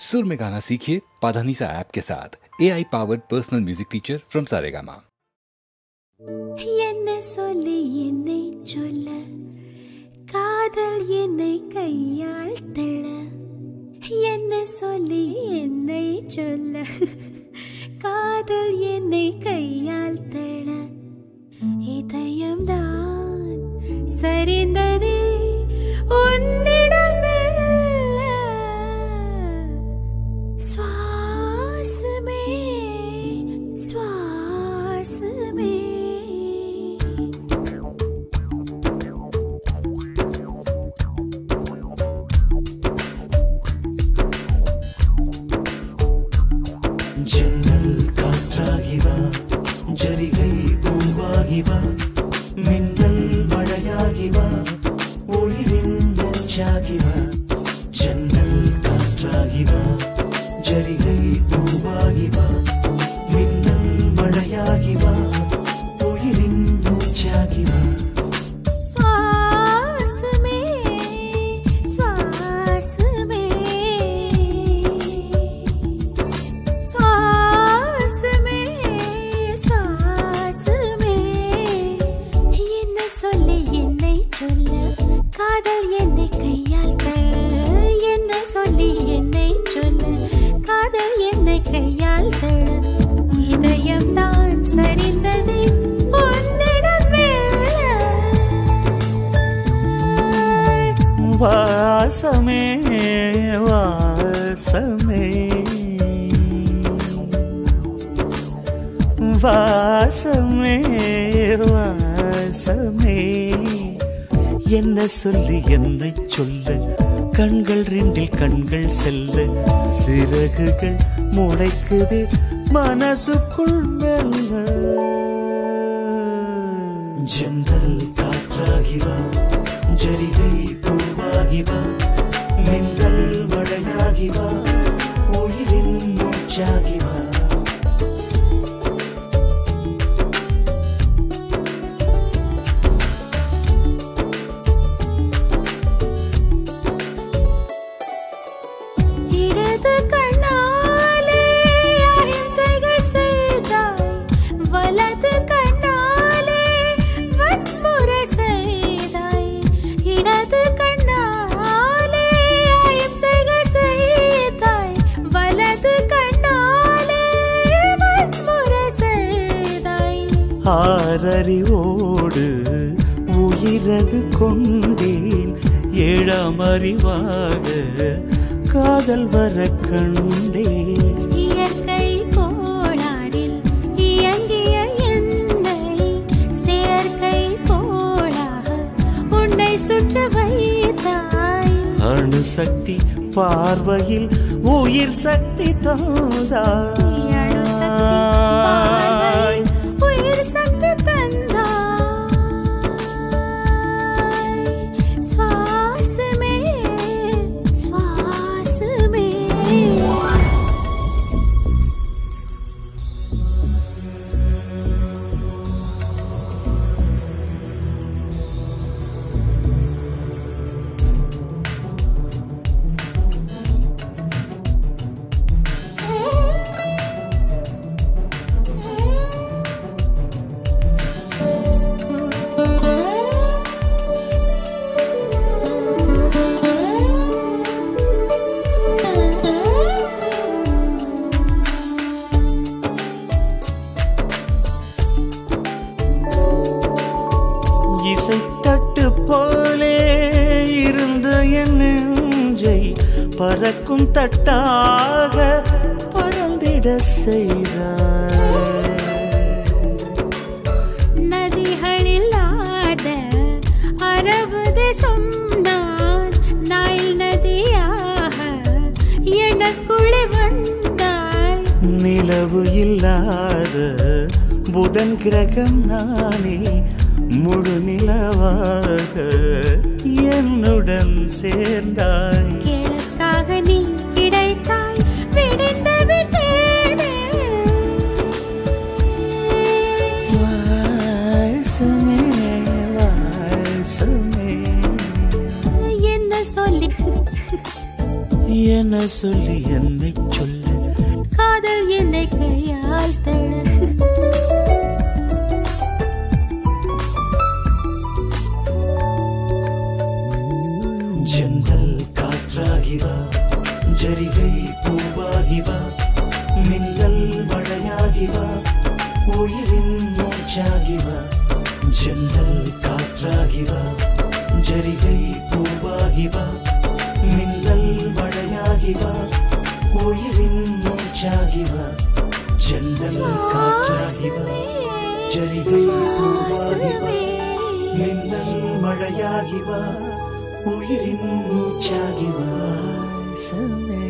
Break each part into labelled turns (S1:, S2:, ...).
S1: सुर में गाना सीखिए पाधानीसा ऐप के साथ AI powered personal music teacher from Saregama.
S2: என்ன சொல்லி என்னை சொல்ல காதல் என்னை கையால் தள்ள என்ன சொல்லி என்னை சொல்ல காதல் என்னை கையால் தள்ள இதயம்தான் சரிந்ததே உன்னிடமே சுவாசமே சுவாசமே
S3: ஜன்னல் காற்றாகிவா ஜரிகை பூவாகிவா மின்னல் மழையாகிவா உயிரின் மூச்சாகிவா ஜன்னல் காற்றாகிவா ஜரிகை பூவாகிவா மின்னல் மழையாகிவா உயிரின் மூச்சாகிவா
S2: காதல் என்னை கையால் தள்ள என்ன சொல்லி என்னை சொல்ல காதல் என்னை கையால் தள்ள இதயம் தான் சரிந்தது உன்னிடமே
S3: வாசமே வாசமே வாசமே வாசமே என்ன சொல்லி என்னை சொல்ல கண்கள் ரெண்டில் கண்கள் செல்ல சிறகுகள் முளைக்குது மனசுக்குள் மெல்ல ஜன்னல் காற்றாகிவா ஜரிகை பூவாகிவா மின்னல் மழையாகிவா உயிரின் மூச்சாகிவா ஆறறிவோடு உயிரது கொண்டேன் ஏழாம் அறிவாக காதல் வர கண்டேன்
S2: இயற்கை கோளாறில் இயங்கிய என்னை செயற்கை கோளாக உன்னை சுற்ற வைத்தாய்
S3: அணுசக்தி பார்வையில் உயிர் சக்தி தந்தாய் இசைத்தட்டு போலே இருந்த என் நெஞ்சை பறக்கும் தட்டாக பறந்திட செய்தார்.
S2: நதிகளில்லாத அரபு தேசம் நான் நைல் நதியாக எனக்குள்ளே வந்தாய்.
S3: நிலவு இல்லாத புதன் கிரகம் நானே முழு நிலவாக என்னுடன் சேர்ந்தாய்.
S2: எனக்காக நீ கிடைத்தாய் விடைந்து விட்டேனே.
S3: வாசமே வாசமே
S2: என்ன சொல்லி
S3: என்ன சொல்லி என்னை சொல்ல
S2: காதல் என்னை கையால் தட
S3: ஜன்னல் காற்றாகிவா ஜரிகை பூவாகிவா மின்னல் மழையாகிவா உயிரின் மூச்சாகிவா ஜன்னல் காற்றாகிவா ஜரிகை பூவாகிவா மின்னல் மழையாகிவா உயிரின் மூச்சாகிவா ஜன்னல் காற்றாகிவா ஜரிகை பூவாகிவா மின்னல் மழையாகிவா உயிரின் மூச்சாகிவா சமே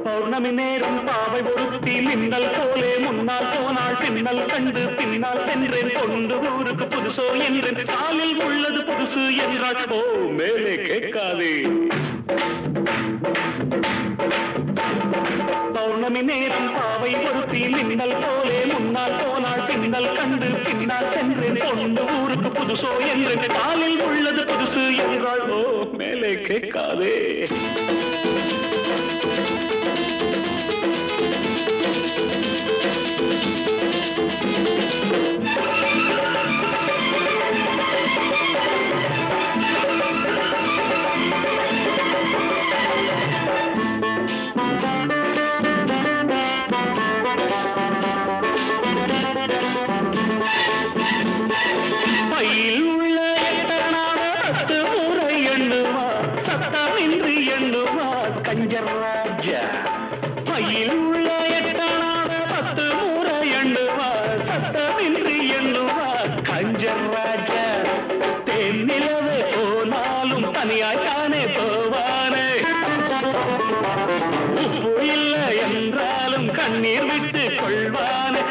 S4: பௌர்ணமி நேரம் பாவை ஒருத்தி மின்னல் போலே முன்னால் போனாள் பின்னல் கண்டு பின்னால் சென்றேன் கொண்டு ஊருக்கு புதுசோ என்றேன் காலில் உள்ளது புதுசு என்றாள் ஓ மேலே கேட்காதே பௌர்ணமி நேரம் பாவை ஒருத்தி மின்னல் போலே முன்னால் போனாள் பின்னல் கண்டு பின்னால் சென்றேன் கொண்டு ஊருக்கு புதுசோ என்றேன் காலில் உள்ளது புதுசு என்றாள் ஓ மேலே கேட்காதே பையில் உள்ள எட்டனான 10 முறை எண்ணுவா சத்தமின்றி எண்ணுவா கஞ்சர் ராஜா பையில் உள்ள எட்டனான 10 முறை எண்ணுவா சத்தமின்றி எண்ணுவா கஞ்சர் ராஜா தென்னிலவே போனாலும் தனியாய்த்தானே போவானே உப்பு இல்லை என்றாலும் கண்ணீர் விட்டு கொள்வானே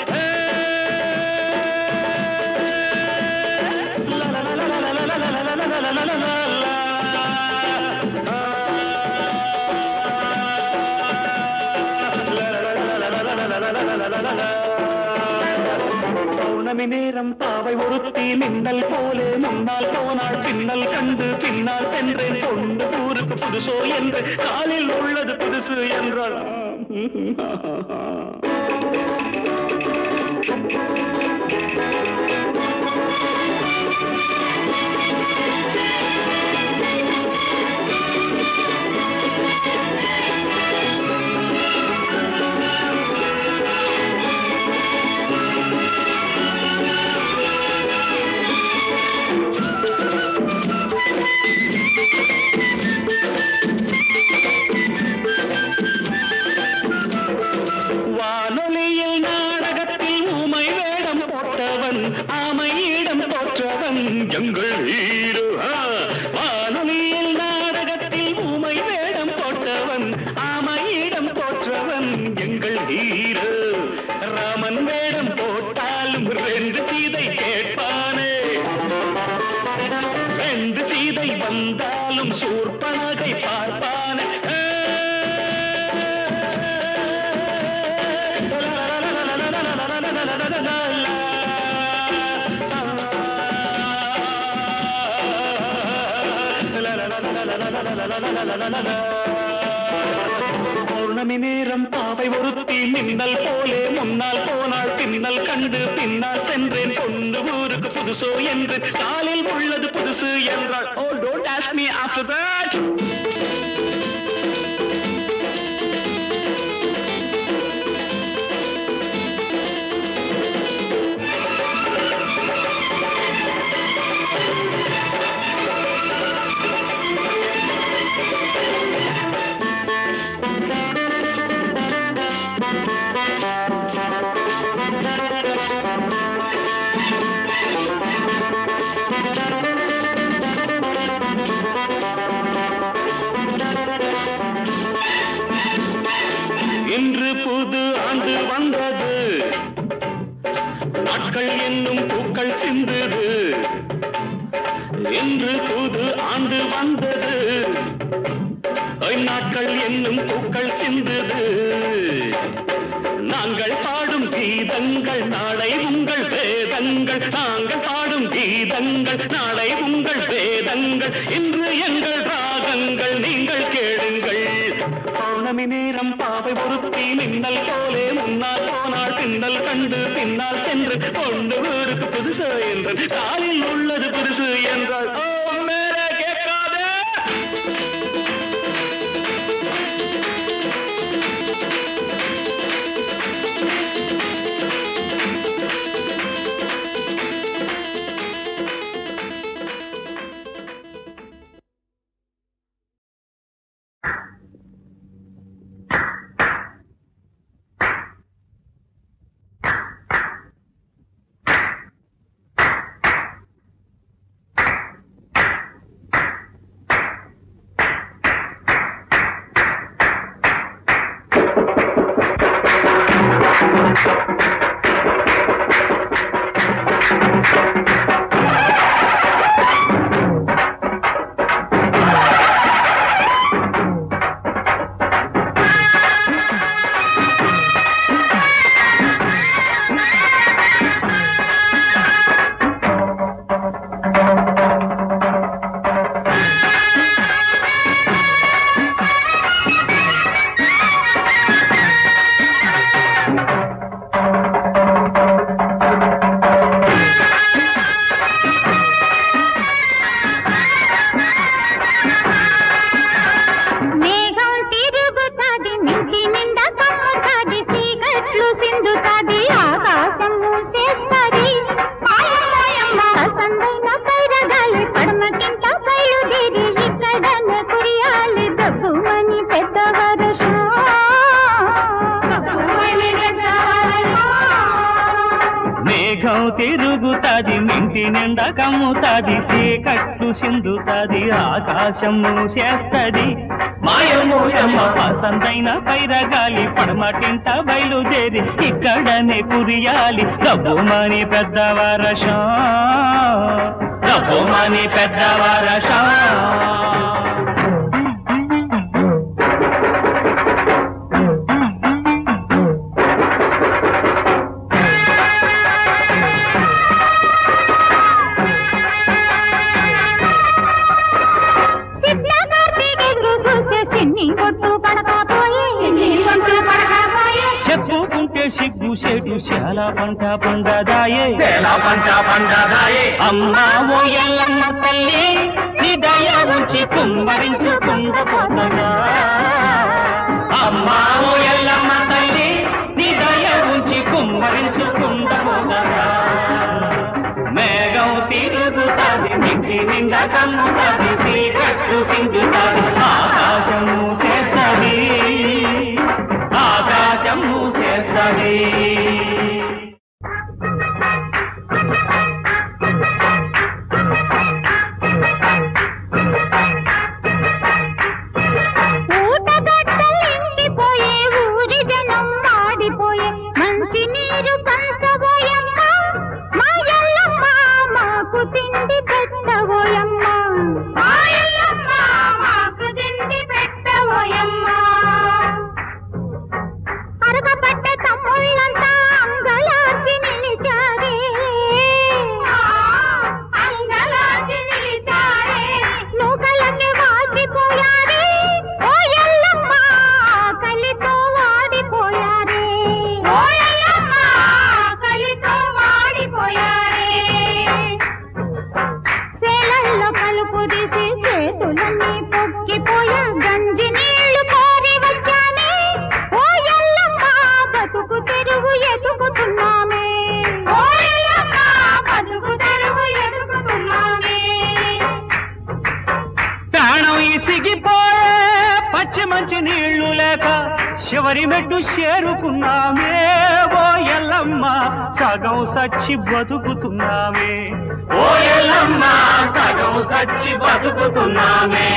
S4: பௌர்ணமி நேரம் பாவை ஒருத்தி மின்னல் போலே முன்னால் போனாள் பின்னல் கண்டு பின்னால் சென்றேன் கொண்டு ஊருக்கு புதுசோ என்று காலில் உள்ளது புதுசு என்றாள் வானொலியில் நாடகத்தில் ஊமை வேடம் போட்டவன் ஆமையிடம் தோற்றவன் எங்கள் ஹீரோ வானொலியில் நாடகத்தில் ஊமை வேடம் போட்டவன் ஆமையிடம் தோற்றவன் எங்கள் ஹீரோ ராமன் வேடம் போட்டாலும் 2 சீதை கேட்பானே 2 சீதை வந்தாலும் சூர்பனகை பார்ப்பானே பௌர்ணமி நேரம் பாவை ஒருத்தி மின்னல் போலே முன்னால் போனாள் பின்னல் கண்டு பின்னால் சென்றேன் கொண்டு ஊருக்கு புதுசோ என்று காலில் உள்ளது புதுசு என்றாள் ஓ don't ask me after that இன்று புது ஆண்டு வந்தது, நாட்கள் என்னும் பூக்கள் சிந்தது. இன்று புது ஆண்டு வந்தது, நாட்கள் என்னும் பூக்கள் சிந்தது. நாங்கள் பாடும் கீதங்கள் நாளை உங்கள் வேதங்கள், நாங்கள் பாடும் கீதங்கள் நாளை உங்கள் வேதங்கள், இன்று எங்கள் ராகங்கள் நீங்கள் கேளுங்கள். பௌர்ணமி நேரம் பாவை ஒருத்தி மின்னல் போலே முன்னால் போனாள், பின்னல் கண்டு பின்னால் சென்று பொண்ணு ஊருக்கு புதுசு என்று காலில் உள்ளது புதுசு என்றாள். மேலே கேட்காதே. తిరుగుతాది మింటి నిండా కమ్ముతాది సీకట్లు సిందుతాది ఆకాశం మూసేస్తది మాయమూయమ్మ పసందైన పైరగాలి పడమటింట బయలుదేరి ఇక్కడనే కురియాలి డబ్బుమని పెద్దవారషం డబ్బుమని పెద్దవారషం చెప్పుకుంటే సిగ్గు చెడు చాలా పంట పండదాయే అమ్మా ఓయల్లమ్మ తల్లి నీ దయ ఉంచి కుమ్మరించుకుండపోతగా అమ్మా ఓయల్లమ్మ తల్లి నీ దయ ఉంచి కుమ్మరించుకుండపోతగా మేఘం తిరుగుతాది మిట్టి నిండా కమ్ముతాది సీకట్లు సింగుతాది ఆకాశం మూసేస్తది ఆకాశం మూసేస్తది
S2: ఊటగడ్డలిండిపోయే ఊరి జనం మాడిపోయే మంచి నీరు పంచబోయమ్మ మాయల్లమ్మ మాకు తిండి పెట్టబోయమ్మ మాయల్లమ్మ మాకు తిండి పెట్టబోయమ్మ అరగపడ్డ తమ్ముళ్ళంతా అంగలార్చి నిలిచారే నూకలకి వాచిపోయారే ఓయల్లమ్మ కలితో వాడిపోయారే ఓయల్లమ్మ కలితో వాడిపోయారే సేలల్లో కలుపు తీసి చేతులన్నీ పొక్కిపోయా గంజి నీళ్లు కోరి వచ్చానే ఓయల్లమ్మ బతుకు తెరువు ఎదుగుతున్నామే ఓయల్లమ్మ బతుకు తెరువు ఎదుగుతున్నామే
S4: ప్రాణం ఇసిగిపోయే పచ్చి మంచి నీళ్లు లేక చివరి మెట్టు చేరుకున్నామే ఓయల్లమ్మ సగం సచ్చి బతుకుతున్నామే ఓయల్లమ్మ సగం సచ్చి బతుకుతున్నామే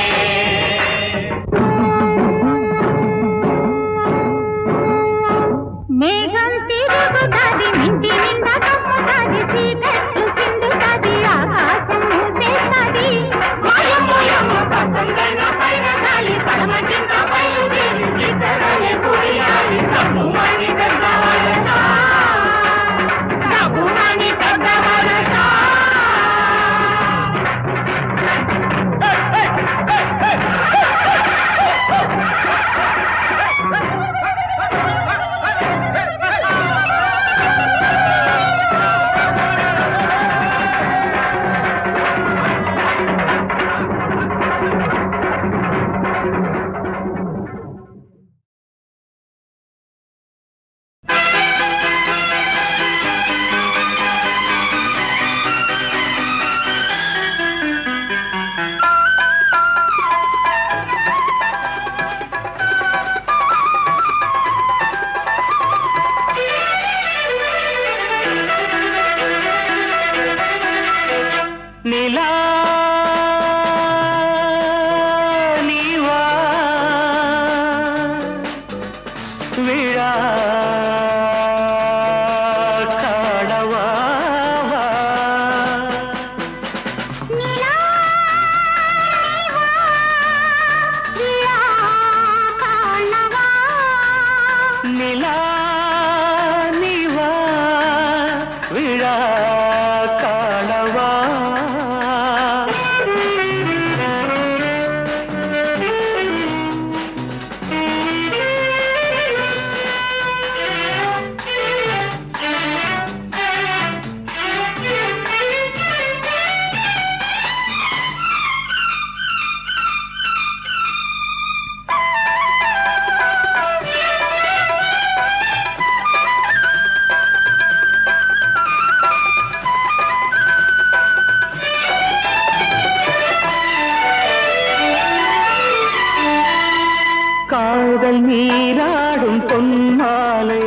S4: காதல் நீராடும் பொன்மாலை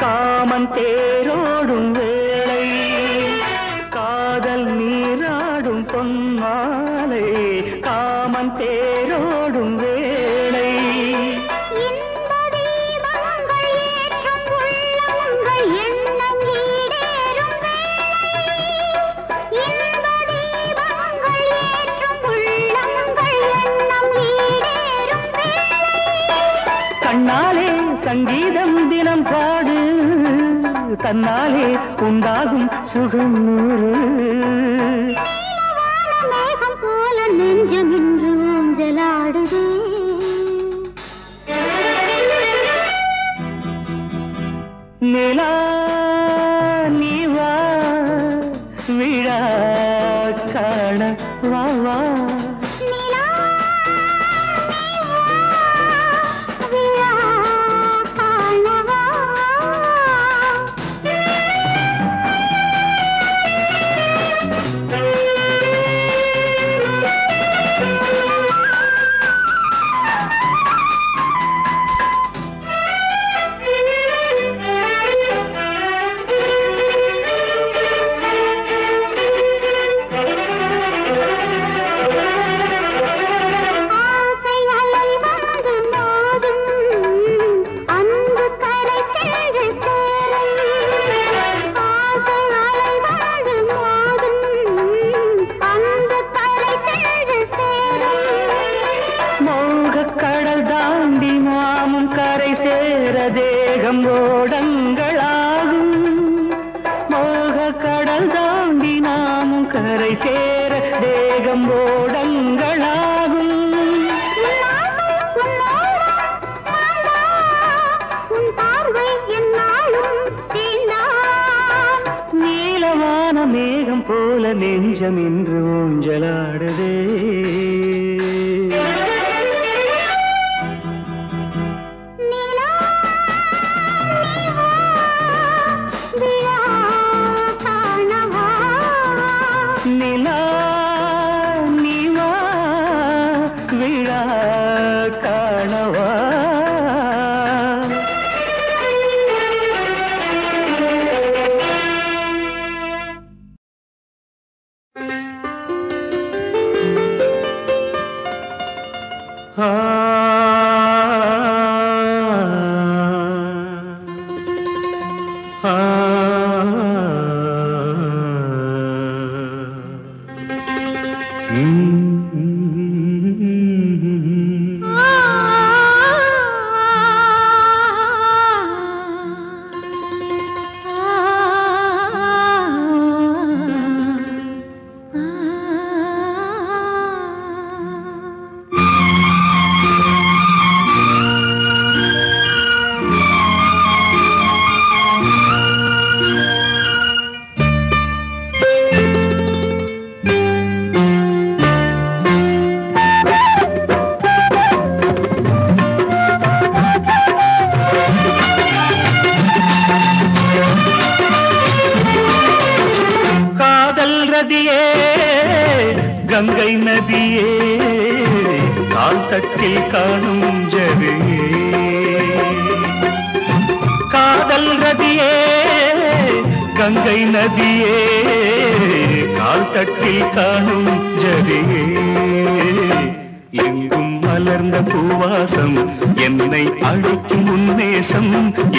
S4: காமன் தேரோடும் வேளை காதல் நீராடும் பொன்மாலை காமன் தேரோடும் வேளை கண்ணாலே சங்கீதம் தினம் பாடு தன்னாலே உண்டாகும் சுகம்
S2: மேகம் போல நெஞ்சம் இன்று ஊஞ்சலாடுதே
S4: நிலா நீ வா விழா காண வா வா தேகம் ஓடங்களாகும் மோக கடல் தாண்டி நாமும் கரை சேர தேகம் ஓடங்களாகும் நீலமான மேகம் போல நெஞ்சம் இன்று ஊஞ்சலாடுதே நிலா நீவா விழா காணவா கங்கை நதியே கால் தட்டில் காணும் ஜதியே காதல் ரதியே கங்கை நதியே கால் தட்டில் காணும் ஜதியே எங்கும் மலர்ந்த பூவாசம் என்னை அழைக்கும் உன்னேசம்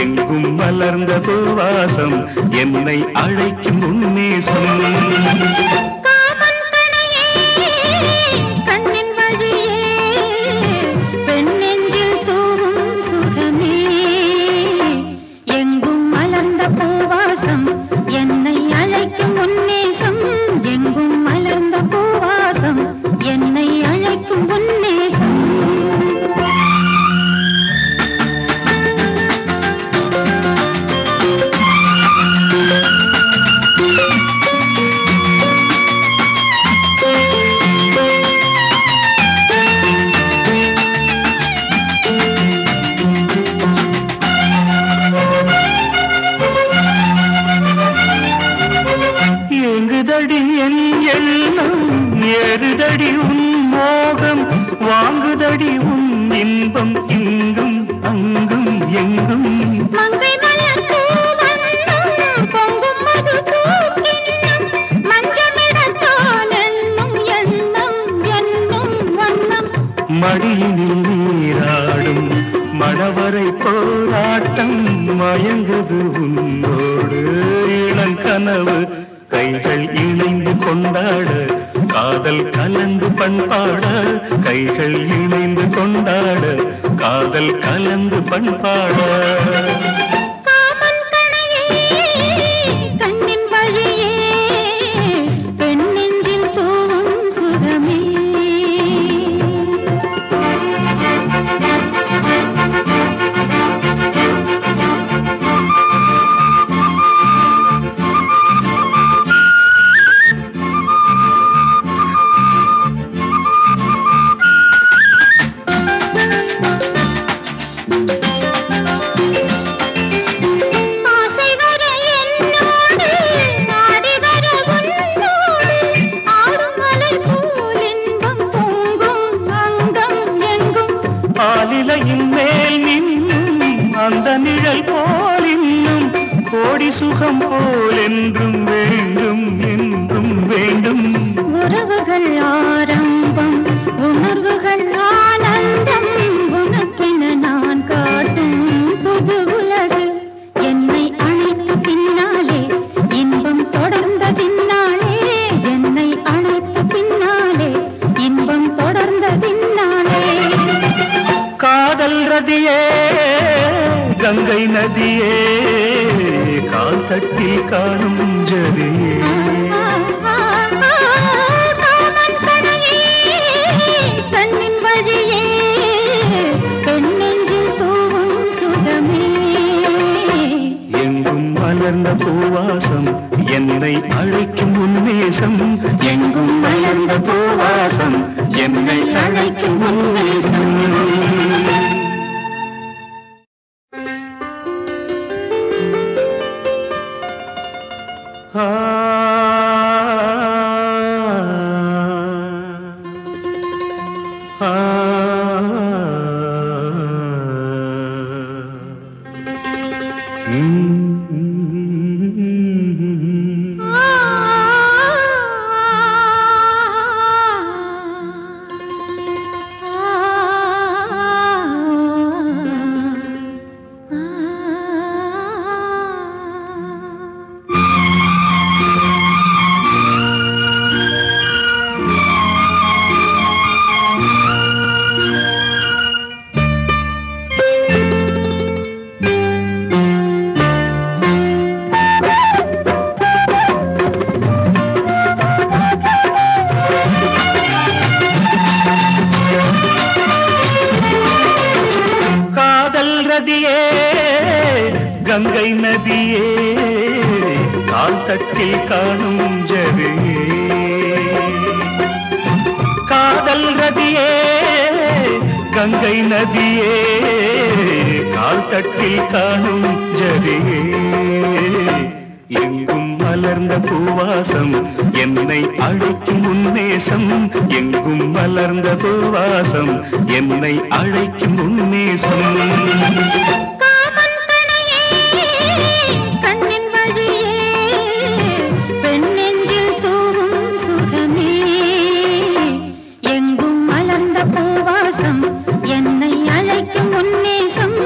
S4: எங்கும் மலர்ந்த பூவாசம் என்னை அழைக்கும் உன்னேசம் ஏறுதடி உன் மோகம் வாங்குதடி உன் இன்பம் இங்கும் போராட்டம் மயங்குது உன்னோடு இளங்கனவு கைகள் இணைந்து கொண்டாட காதல் கலந்து பண்பாட கைகள் இணைந்து கொண்டாட காதல் கலந்து பண்பாட
S2: கண்ணின் வழியே பெண் நெஞ்சில் தூவும் சுகமே
S4: சுகம் போல் என்றும் வேண்டும் என்றும் வேண்டும்
S2: உறவுகள் ஆரம்பம் உணர்வுகள் ஆனந்தம் உனக்கென நான் காட்டும் புது உலகு என்னை அழைத்த பின்னாலே இன்பம் தொடர்ந்த பின்னாலே என்னை அழைத்த பின்னாலே இன்பம் தொடர்ந்த பின்னாலே
S4: காதல் ரதியே கங்கை நதியே கால் தட்டில் காணும் ஜதியே
S2: கண்ணின் வழியே பெண் நெஞ்சில் தூவும் சுகமே
S4: எங்கும் மலர்ந்த பூவாசம் என்னை அழைக்கும் உன்மேசம் எங்கும் மலர்ந்த பூவாசம் என்னை அழைக்கும் உன்மேசம் கங்கை நதியே கால் தட்டில் காணும் ஜதியே காதல் ரதியே கங்கை நதியே கால் தட்டில் காணும் ஜதியே எங்கும் மலர்ந்த பூவாசம் என்னை அழைக்கும் உன்மேசம் எங்கும் மலர்ந்த பூவாசம் என்னை அழைக்கும் உன்மேசம்
S2: கண்ணின் வழியே பெண் நெஞ்சில் தூவும் சுகமே எங்கும் மலர்ந்த பூவாசம் என்னை அழைக்கும் உன்னேசம்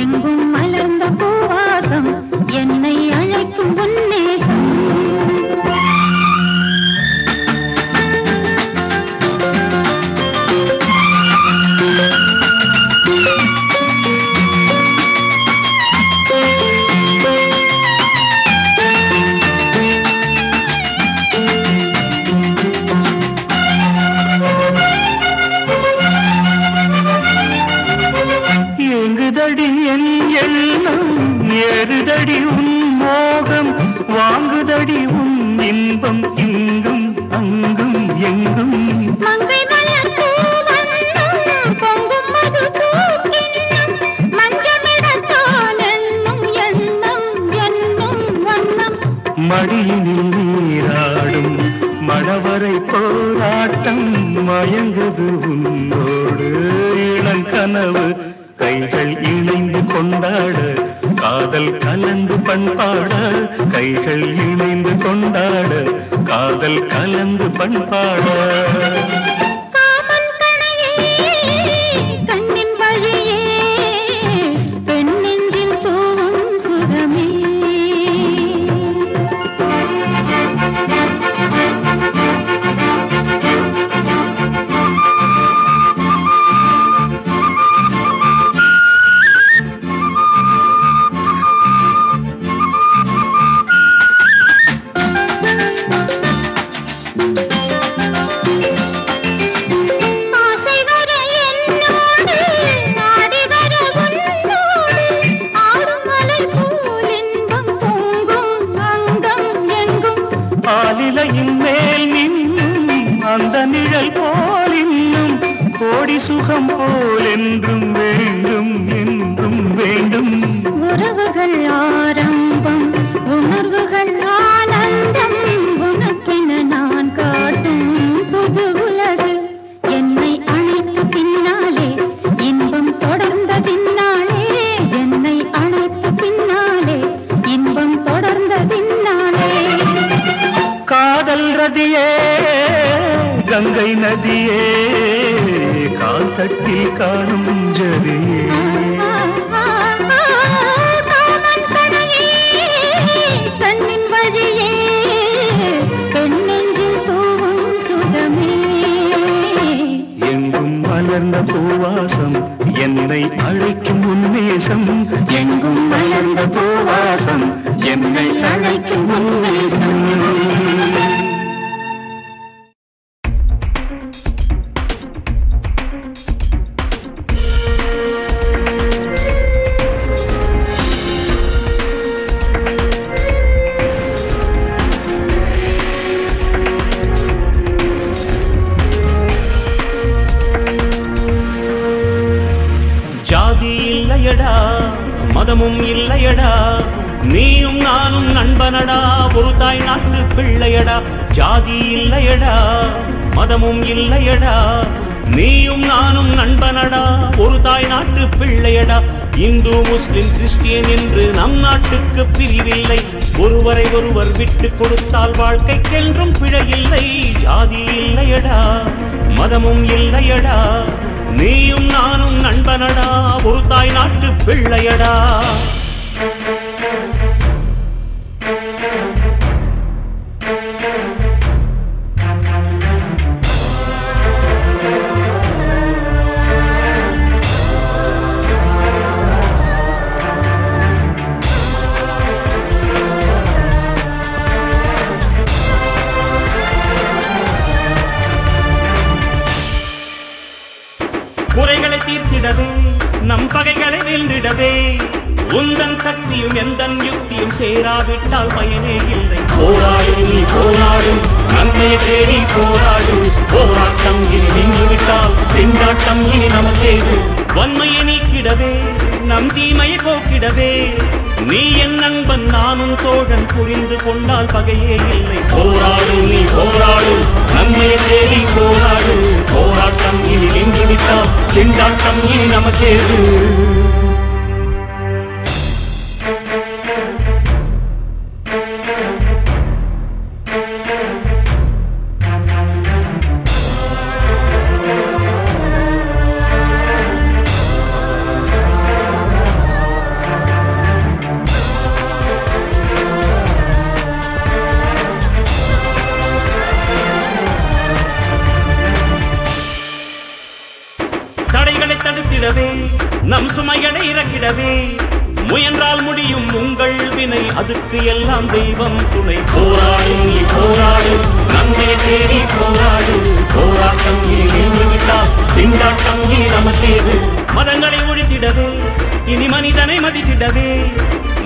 S2: எங்கும் மலர்ந்த பூவாசம் என்னை அழைக்கும் உன்னேசம்
S4: ஏறுதடி உன் மோகம் வாங்குதடி உன் இன்பம் இங்கும் அங்கும் எங்கும்
S2: மங்கை மலர் பூவண்ணம் பொங்கும் மது பூக்கிண்ணம் மஞ்சமிடத்தால் எண்ணும் எண்ணம் என்னும் வண்ணம்
S4: மடியினில் நீராடும் மழவரை போராட்டம் மயங்குது உன்னோடு இளங்கனவு கைகள் இணைந்து கொண்டாட காதல் கலந்து பண்பாட கைகள் இணைந்து கொண்டாட காதல் கலந்து பண்பாட
S2: கண்ணின் வழியே பெண் நெஞ்சில்
S4: ஆரம்பம் போல் என்றும் வேண்டும் என்றும் வேண்டும்.
S2: உறவுகள் ஆரம்பம், உணர்வுகள் ஆனந்தம், உனக்கென நான் காட்டும் புது உலகு. என்னை அழைத்த பின்னாலே இன்பம் தொடர்ந்த பின்னாலே, என்னை அழைத்த பின்னாலே இன்பம் தொடர்ந்த பின்னாலே.
S4: காதல் ரதியே கங்கை நதியே, கால் தட்டில் காணும் ஜதியே.
S2: காமன் கணையே கண்ணின் வழியே, பெண்ணெஞ்சில் தூவும் சுகமே.
S4: எங்கும் மலர்ந்த பூவாசம் என்னை அழைக்கும் உன்மேசம்.
S2: எங்கும் மலர்ந்த பூவாசம் என்னை அழைக்கும் உன்மேசம்.
S3: ஜாதி இல்லையடா, மதமும் இல்லையடா, நீயும் நானும் நண்பனடா, ஒரு தாய் நாட்டு பிள்ளையடா. ஜாதி இல்லையடா, மதமும் இல்லையடா, நீயும் நானும் நண்பனடா, ஒரு தாய் நாட்டு பிள்ளையடா. இந்து முஸ்லிம் கிறிஸ்டியன் என்று நம் நாட்டுக்கு பிரிவில்லை, ஒருவரை ஒருவர் விட்டு கொடுத்தால் வாழ்க்கைக்கென்றும் பிழையில்லை. ஜாதி இல்லையடா, மதமும் இல்லையடா, நீயும் நானும் நண்பனடா, ஒரு தாய் நாட்டு பிள்ளையடா. குறைகளை தீர்த்திடவே, நம் பகைகளை வென்றிடவே, உந்தன் சக்தியும் எந்தன் யுக்தியும் சேராவிட்டால் பயனே இல்லை. போராடு நீ போராடு, நன்மை தேடி போராடு. போராட்டம் இனி நின்றுவிட்டால் திண்டாட்டம் இனி நமக்கேது. வன்மையை நீக்கிடவே, நம் தீமையை போக்கிடவே, நீ என் நண்பன் நானும் தோழன், புரிந்து கொண்டால் பகையே இல்லை. போராடு நீ போராடு, நன்மை தேடி போராடு. போராட்டம் இனி நின்றுவிட்டால் திண்டாட்டம் இனி நமக்கேது. தடுத்திடவே, நம் சுமைகளை இறக்கிடவே, முயன்றால் முடியும் உங்கள் வினை, அதுக்கு எல்லாம் தெய்வம் துணை. போராடு நீ போராடு, நன்மை தேடி போராடு. போராட்டம் இனி நின்றுவிட்டால் திண்டாட்டம் இனி நமக்கேது. மதங்களை ஒழித்திடவே, இனி மனிதனை மதித்திடவே,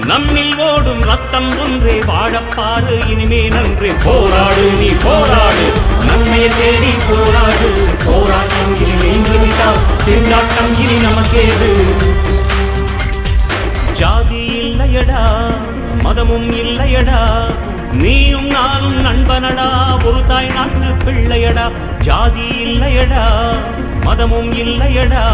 S3: நம்மில் ஓடும் ரத்தம் ஒன்றே, வாழப்பாரு இனிமே நன்றே. போராடு நீ போராடு, நன்மையை தேடி போராடு. போராட்டம் இனி நின்றுவிட்டால் திண்டாட்டம் இனி நமக்கேது. ஜாதி இல்லையடா, மதமும் இல்லையடா, நீயும் நானும் நண்பனடா, ஒரு தாய் நாட்டு பிள்ளையடா. ஜாதி இல்லையடா, மதமும் இல்லையடா,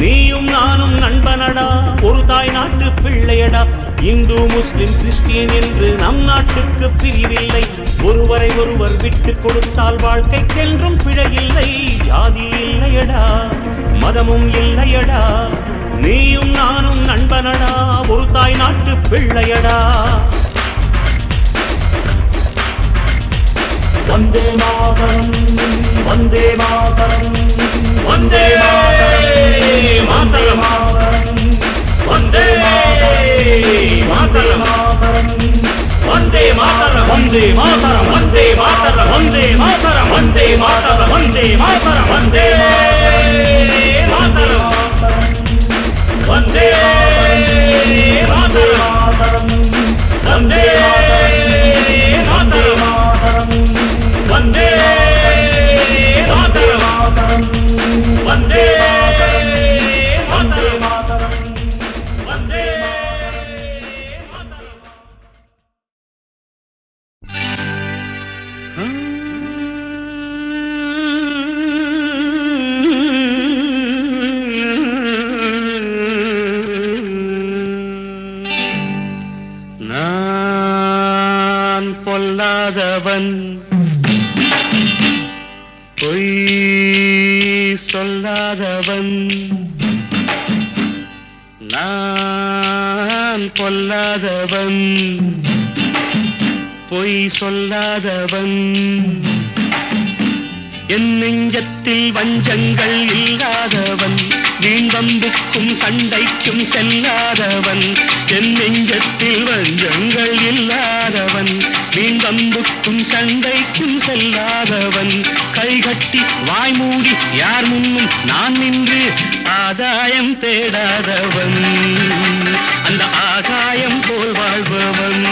S3: நீயும் நானும் நண்பனடா, ஒரு தாய் நாட்டு பிள்ளையடா. இந்து முஸ்லிம் கிறிஸ்டியன் என்று நம் நாட்டுக்கு பிரிவில்லை, ஒருவரை ஒருவர் விட்டு கொடுத்தால் வாழ்க்கைக்கென்றும் பிழையில்லை. ஜாதி இல்லையடா, மதமும் இல்லையடா, நீயும் நானும் நண்பனடா, ஒரு தாய் நாட்டு பிள்ளையடா. வந்தே மாதரம், வந்தே மாதரம், வந்தே மாதரம், வந்தே மாதரம், வந்தே மாதரம், வந்தே மாதரம், வந்தே மாதரம், வந்தே மாதரம், வந்தே மாதரம், வந்தே மாதரம், வந்தே மாதரம், வந்தே மாதரம், வந்தே மாதரம், வந்தே மாதரம், வந்தே
S4: சொல்லாதவன் பொய் சொல்லாதவன் நான் பொல்லாதவன் பொய் சொல்லாதவன் என் நெஞ்சத்தில் வஞ்சங்கள் இல்லாதவன் வீண் வம்புக்கும் சண்டைக்கும் செல்லாதவன் என் நெஞ்சத்தில் வஞ்சங்கள் இல்லாதவன் வீண் வம்புக்கும் சண்டைக்கும் செல்லாதவன் கைகட்டி வாய் மூடி யார் முன்னும் நான் நின்று ஆதாயம் தேடாதவன் அந்த ஆகாயம் போல் வாழ்பவன்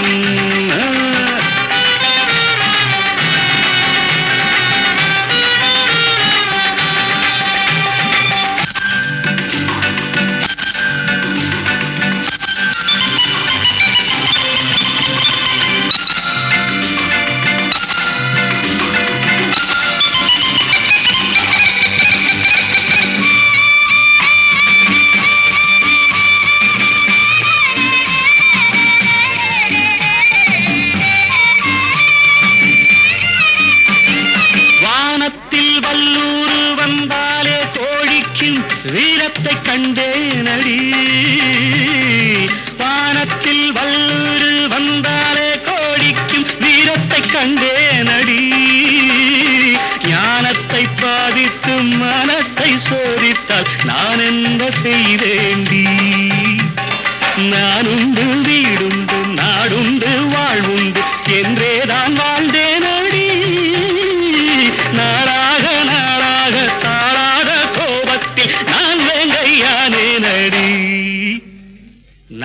S4: வீரத்தை கண்டேனடி வானத்தில் வல்லூரு வந்தாலே கோடிக்கும் வீரத்தை கண்டேனடி ஞானத்தை பாதித்து மனத்தை சோதித்தால் நான் என்ன செய்தேண்டி நானுண்டு வீடுண்டு நாடுண்டு வாழ்வுண்டு என்றேதான் வாழ்ந்தேனடி நாளாக நாளாக தாளாக கோபத்தில் நான் வேங்கையானேனடி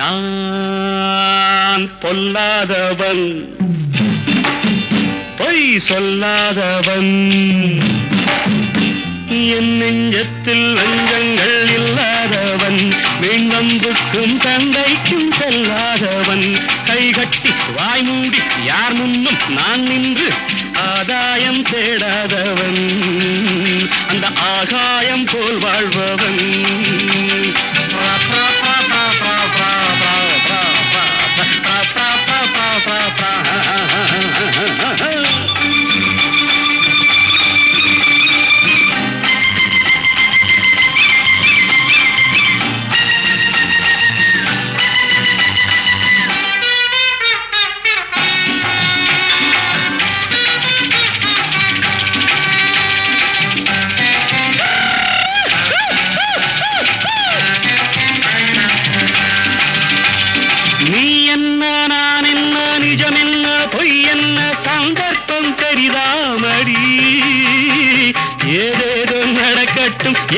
S4: நான் பொல்லாதவன் பொய் சொல்லாதவன் என் நெஞ்சத்தில் வஞ்சங்கள் இல்லாதவன் வீண்வம்புக்கும் சண்டைக்கும் செல்லாதவன் கைகட்டி வாய் மூடி யார் முன்னும் நான் நின்று ஆதாயம் தேடாதவன் அந்த ஆகாயம் போல் வாழ்பவன்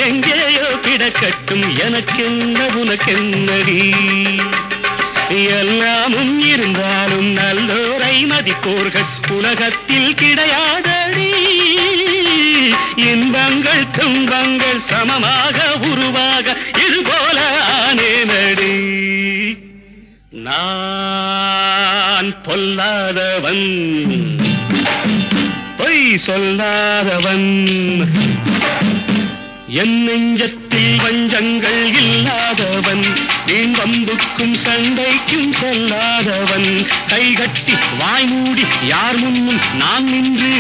S4: எங்கேயோ கிடக்கட்டும் எனக்கென்ன உனக்கென்னடி எல்லாமும் இருந்தாலும் நல்லோரை மதிப்போர்கள் உலகத்தில் கிடையாதடி இன்பங்கள் துன்பங்கள் சமமாக உருவாக இதுபோல ஆனேனடி நான் பொல்லாதவன் பொய் சொல்லாதவன் என் நெஞ்சத்தில் வஞ்சங்கள் இல்லாதவன் வீண் வம்புக்கும் சண்டைக்கும் செல்லாதவன் கைகட்டி வாய் மூடி யார் முன்னும் நான் நின்று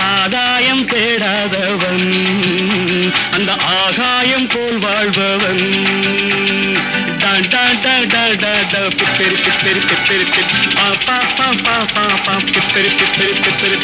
S4: ஆதாயம் தேடாதவன் அந்த ஆகாயம் போல் வாழ்பவன் பிப்பெரி பிப்பெரி பிப்பெரி பா பா பா பா பா பா பிப்பெரி பிப்பெரி பிப்பெரி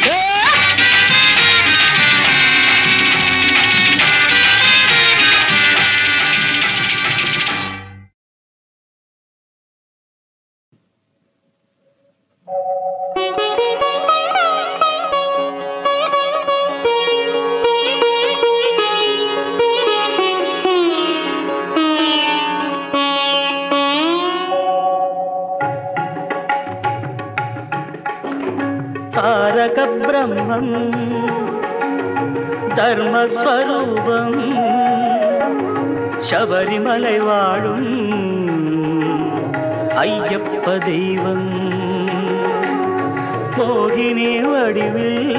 S4: தாரக பிரம்மம் தர்மஸ்வரூபம் சபரிமலை வாழும் ஐயப்ப தெய்வம் மோகினி வடிவில்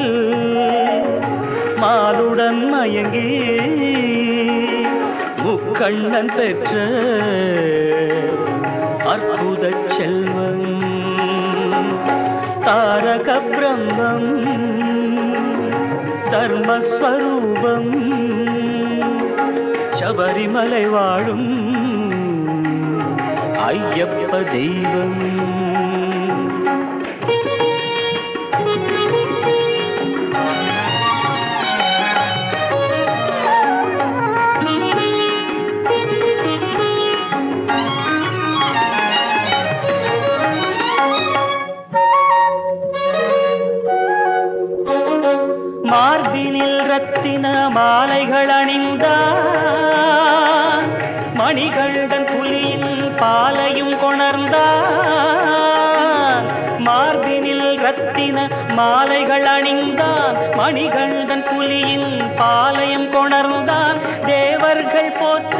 S4: மாலுடன் மயங்கி முக்கண்ணன் பெற்ற அற்புத செல்வன்
S5: தாரக பிரம்மம் தர்மஸ்வரூபம் சபரிமலை வாழும் ஐயப்ப தெய்வம். மார்பினில் ரத்தின மாலைகள் அணிந்தான் மணிகண்டன் புலியின் பாலையும் கொணர்ந்தான். மார்பினில் ரத்தின மாலைகள் அணிந்தான் மணிகண்டன் புலியின் பாலையும் கொணர்ந்தான். தேவர்கள் போற்ற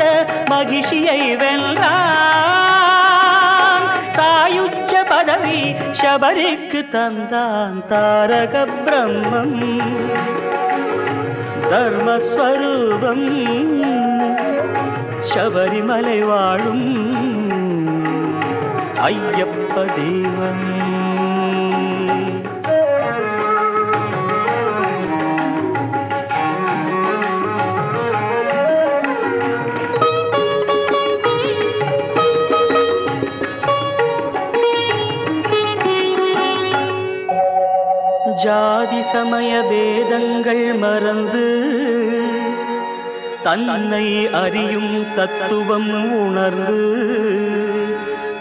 S5: மகிழ்ச்சியை வென்றான். சாயுச்ச பதவி சபரிக்கு தந்தான். தாரக பிரம்மம் தர்மஸ்வரூபம் சபரிமலை வாழும் ஐயப்ப தெய்வம். ஜாதி சமய பேதங்கள் மறந்து தன்னை அறியும் தத்துவம் உணர்ந்து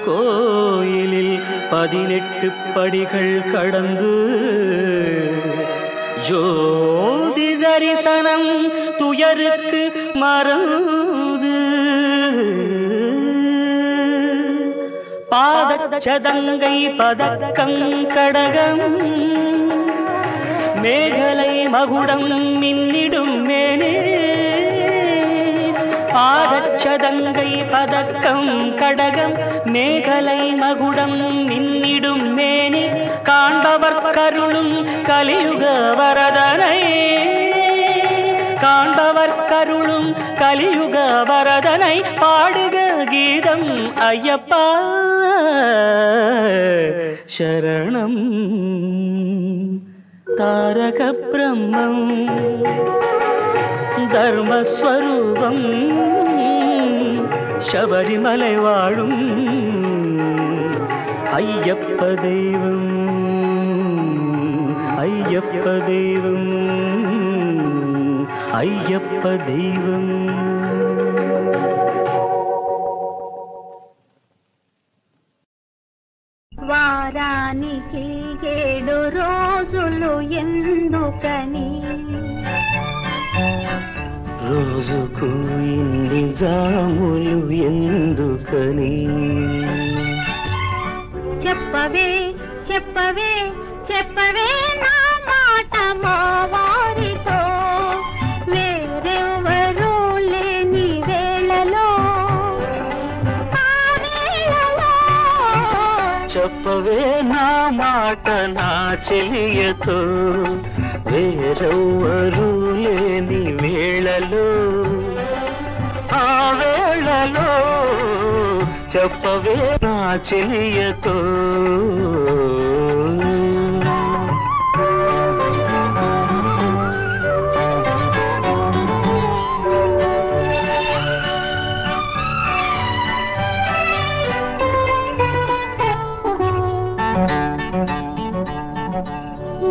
S5: கோயிலில் 18 படிகள் கடந்து ஜோதி தரிசனம் துயருக்கு மறந்து பாதச்சதங்கை பதக்கம் கடகம் மேகலை மகுடம் மின்னிடும் மேனே. பாதச்சதங்கை பதக்கம் கடகம் மேகலை மகுடம் மின்னிடும் மேனே. காண்பவர் கருளும் கலியுக வரதனை காண்பவர் கருளும் கலியுக வரதனை பாடுக கீதம் ஐயப்பா சரணம். தாரக பிரம்மம் தர்மஸ்வரூபம் சபரிமலை வாழும் ஐயப்ப தெய்வம். ஐயப்ப தெய்வம் ஐயப்ப தெய்வம்.
S2: వారానికి 7 రోజులు ఎందుకని
S5: రోజుకు ఇన్ని జాములు ఎందుకని
S2: చెప్పవే చెప్పవే చెప్పవే నా మాట మా వారితో వేరెవరూ లేని వేళలో
S5: చెప్పవే నా మాట నా చెలియతో వేరెవ్వరూ లేని వేళలో ఆ వేళలో చెప్పవే నా చెలియతో.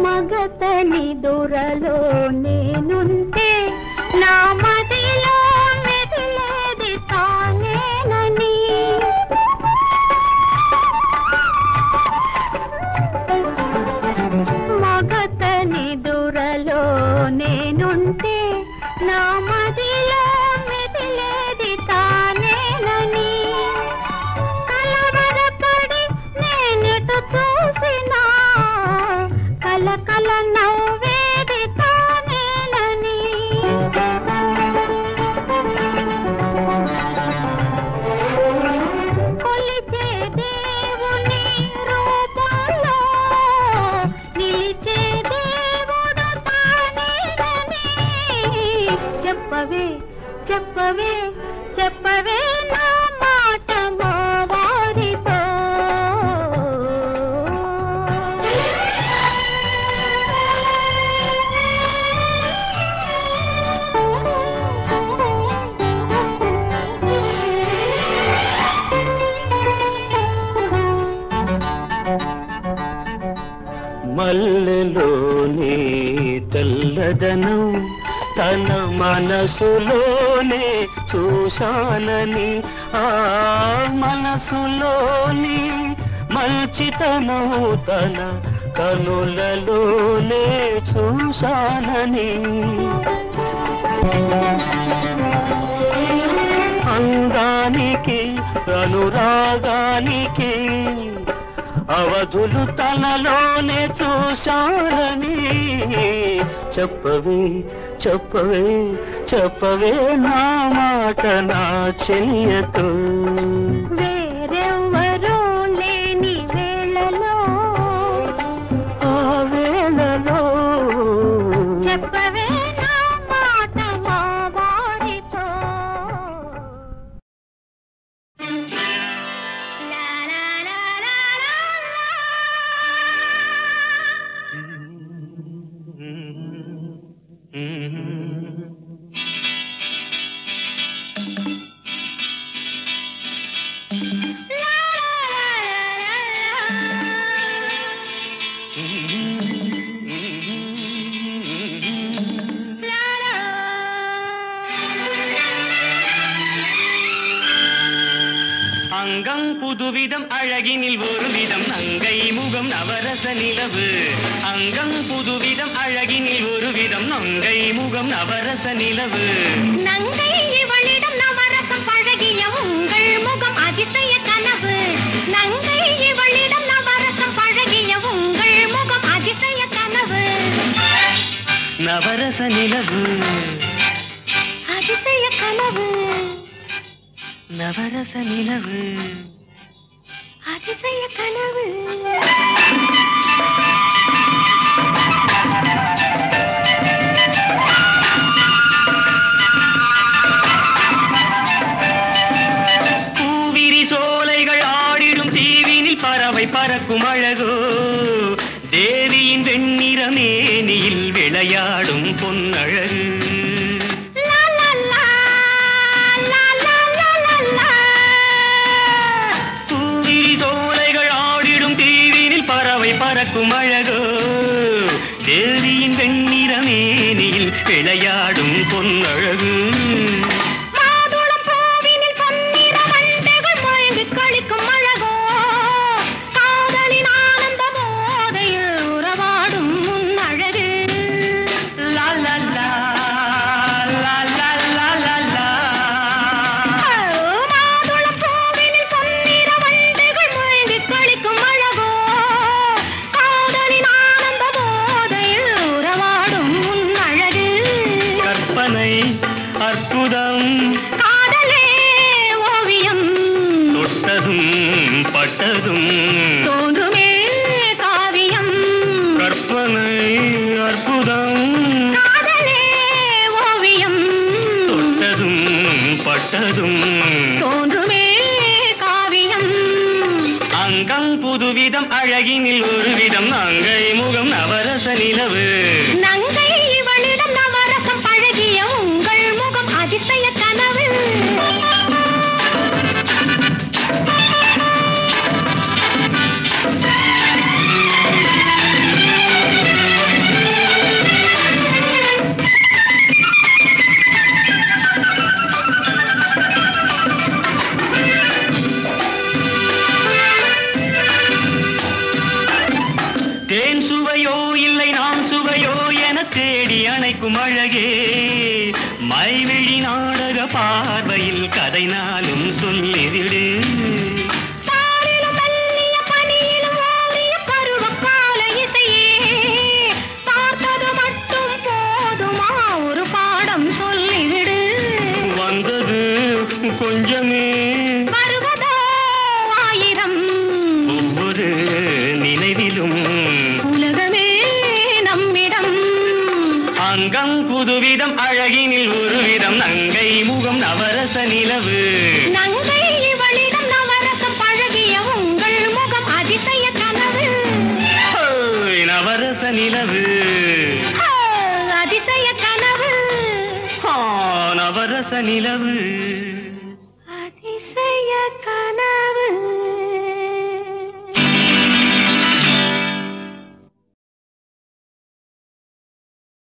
S2: మగతని దూరలో నేనుంటే నా మదిలో మెదిలేది తానేనని మగతని దూరలో నేనుంటే నా మదిలో మెదిలేది తానేనని కలవరపడి నేనెటు చూసినా కల కల నవ్వేది తానే
S5: మల్లెలోని తెల్లదనం తన మనసులోనే చూశానని ఆ మనసులోని మంచితనం తన కనులలోనే చూశానని అందానికి అనురాగానికి అవధులు తనలోనే చూశానని చెప్పవే చెప్పవే చెప్పవే నా మాట నా చెయ్యతో
S2: వేరెవ్వరూ లేని వేళలో
S5: ఆ వేళలో
S2: చెప్పవే నా మాట మా వారితో
S4: அங்கம் புதுவிதம் அழகினில் ஒரு விதம் நங்கை முகம் நவரச நிலவு அங்கம் புதுவிதம் அழகினில் ஒரு விதம் நங்கை முகம் நவரச நிலவு
S2: நங்கை இவளிடம் நவரசம் பழகிய உங்கள் முகம் அதிசய கனவு நங்கை இவளிடம் நவரசம் பழகிய உங்கள் முகம் அதிசய கனவு
S4: நவரச நிலவு
S2: அதிசய கனவு
S4: நவரச நிலவு
S2: அதிசய கனவு
S4: பூவிரி சோலைகள் ஆடிடும் தீவினில் பறவை பறக்கும் அழகோ தேவியின் வெண்ணிற மேனியில் விளையாடும் பொன்னழகு பறக்கும் அழகோ தேவியின் வெண்ணிற மேனியில் விளையாடும் பொன்னழகு
S2: மாதுளம் பூவினில் பொன்னிற வண்டுகள் மயங்கி களிக்கும் அழகோ காதலின் ஆனந்த போதையில் உறவாடும் முன்னழகு
S4: லா லா லா லா லா லா லா லா
S2: மாதுளம் பூவினில் பொன்னிற வண்டுகள் மயங்கி களிக்கும் அழகோ
S4: அற்புதம்
S2: காதலே ஓவியம்
S4: தொட்டதும் பட்டதும்
S2: தோன்றுமே காவியம்
S4: கற்பனை அற்புதம்
S2: காதலே ஓவியம்
S4: தொட்டதும் பட்டதும்
S2: தோன்றுமே காவியம்
S4: அங்கம் புதுவிதம் அழகினில் ஒரு விதம் நங்கை முகம் நவரச நிலவு
S2: நங்கை இவளிடம் நவரசம் பழகிய உங்கள் முகம் அதிசய கனவு
S4: தேன் சுவையோ இல்லை நாம் சுவையோ என தேடி அணைக்கும் அழகே மைவிழி நாடக பார்வையில் கதை நாளும் சொல்லிவிடு
S2: பாரிலும் மெல்லிய பனியிலும் ஓடிய பருவகால இசையே பார்த்தது மட்டும் போதுமா ஒரு பாடம் சொல்லிவிடு
S4: வந்தது கொஞ்சமே
S2: வருவதோ ஆயிரம்
S4: ஒவ்வொரு நினைவிலும்
S2: உலகமே நம்மிடம்
S4: அங்கம் புதுவிதம் அழகினில் ஒரு விதம் நங்கை முகம் நவரச நிலவு
S2: நங்கை இவளிடம் நவரசம் பழகிய உங்கள் முகம் அதிசய கனவு
S4: ஹோய், நவரச நிலவு
S2: அதிசய கனவு
S4: நவரச நிலவு